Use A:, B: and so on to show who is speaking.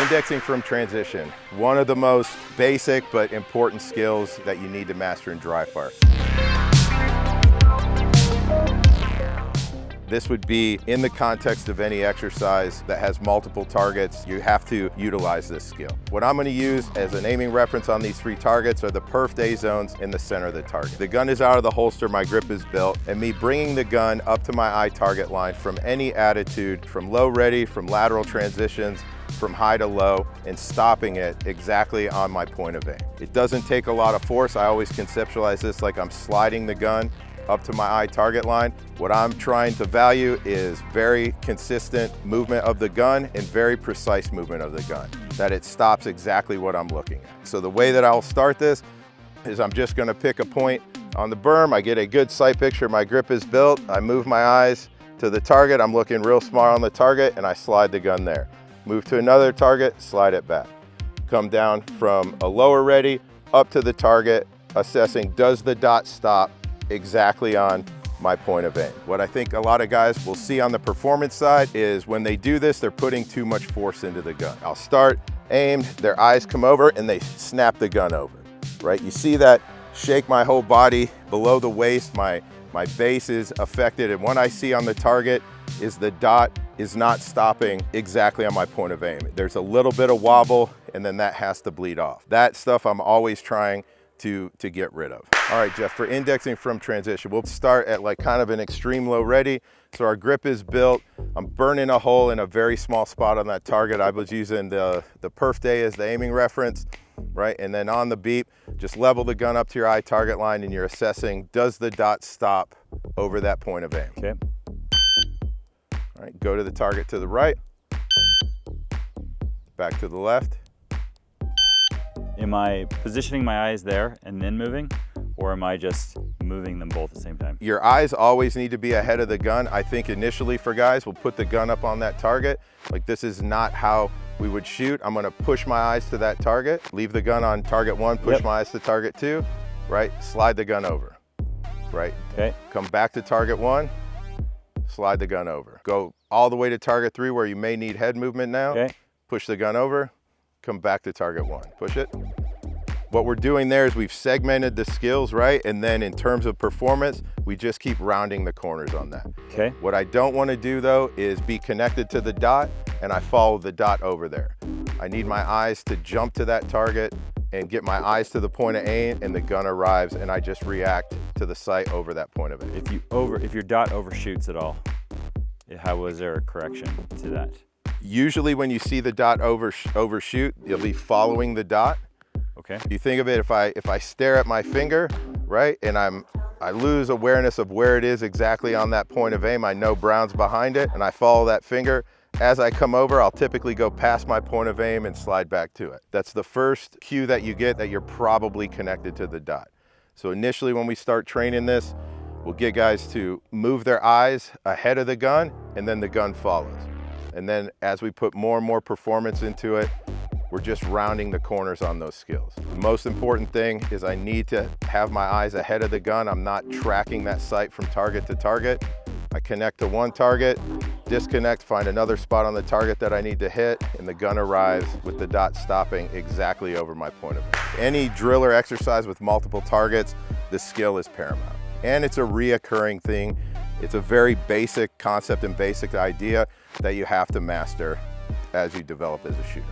A: Indexing from transition, one of the most basic but important skills that you need to master in dry fire. This would be in the context of any exercise that has multiple targets. You have to utilize this skill. What I'm going to use as an aiming reference on these 3 targets are the perf A zones in the center of the target. The gun is out of the holster, my grip is built, and me bringing the gun up to my eye target line from any attitude, from low ready, from lateral transitions, from high to low, and stopping it exactly on my point of aim. It doesn't take a lot of force. I always conceptualize this like I'm sliding the gun up to my eye target line. What I'm trying to value is very consistent movement of the gun and very precise movement of the gun, that it stops exactly what I'm looking at. So the way that I'll start this is I'm just gonna pick a point on the berm. I get a good sight picture, my grip is built, I move my eyes to the target, I'm looking real smart on the target, and I slide the gun there. Move to another target, slide it back. Come down from a lower ready up to the target, assessing does the dot stop exactly on my point of aim. What I think a lot of guys will see on the performance side is when they do this, they're putting too much force into the gun. I'll start, aim, their eyes come over, and they snap the gun over, right? You see that shake my whole body below the waist, my base is affected, and what I see on the target is the dot is not stopping exactly on my point of aim. There's a little bit of wobble, and then that has to bleed off. That stuff I'm always trying to get rid of. All right, Jeff, for indexing from transition, we'll start at like kind of an extreme low ready. So our grip is built. I'm burning a hole in a very small spot on that target. I was using the perf A as the aiming reference, right? And then on the beep, just level the gun up to your eye target line and you're assessing, does the dot stop over that point of aim?
B: Okay.
A: All right, go to the target to the right, back to the left.
B: Am I positioning my eyes there and then moving, or am I just moving them both at the same time?
A: Your eyes always need to be ahead of the gun. I think initially for guys, we'll put the gun up on that target. Like this is not how we would shoot. I'm gonna push my eyes to that target, leave the gun on target 1, push my eyes to target 2, right? Slide the gun over, right?
B: Okay.
A: Come back to target 1, slide the gun over. Go all the way to target 3 where you may need head movement now.
B: Okay.
A: Push the gun over, come back to target 1, push it. What we're doing there is we've segmented the skills, right? And then in terms of performance, we just keep rounding the corners on that.
B: Okay.
A: What I don't want to do though is be connected to the dot and I follow the dot over there. I need my eyes to jump to that target and get my eyes to the point of aim, and the gun arrives and I just react to the sight over that point of aim.
B: If your dot overshoots at all, how was there a correction to that?
A: Usually when you see the dot overshoot, you'll be following the dot.
B: Okay.
A: You think of it, if I stare at my finger, right, and I lose awareness of where it is exactly on that point of aim, I know brown's behind it, and I follow that finger. As I come over, I'll typically go past my point of aim and slide back to it. That's the first cue that you get that you're probably connected to the dot. So initially when we start training this, we'll get guys to move their eyes ahead of the gun, and then the gun follows. And then as we put more and more performance into it, we're just rounding the corners on those skills. The most important thing is I need to have my eyes ahead of the gun. I'm not tracking that sight from target to target. I connect to one target, disconnect, find another spot on the target that I need to hit, and the gun arrives with the dot stopping exactly over my point of view. Any drill or exercise with multiple targets, the skill is paramount. And it's a reoccurring thing. It's a very basic concept and basic idea that you have to master as you develop as a shooter.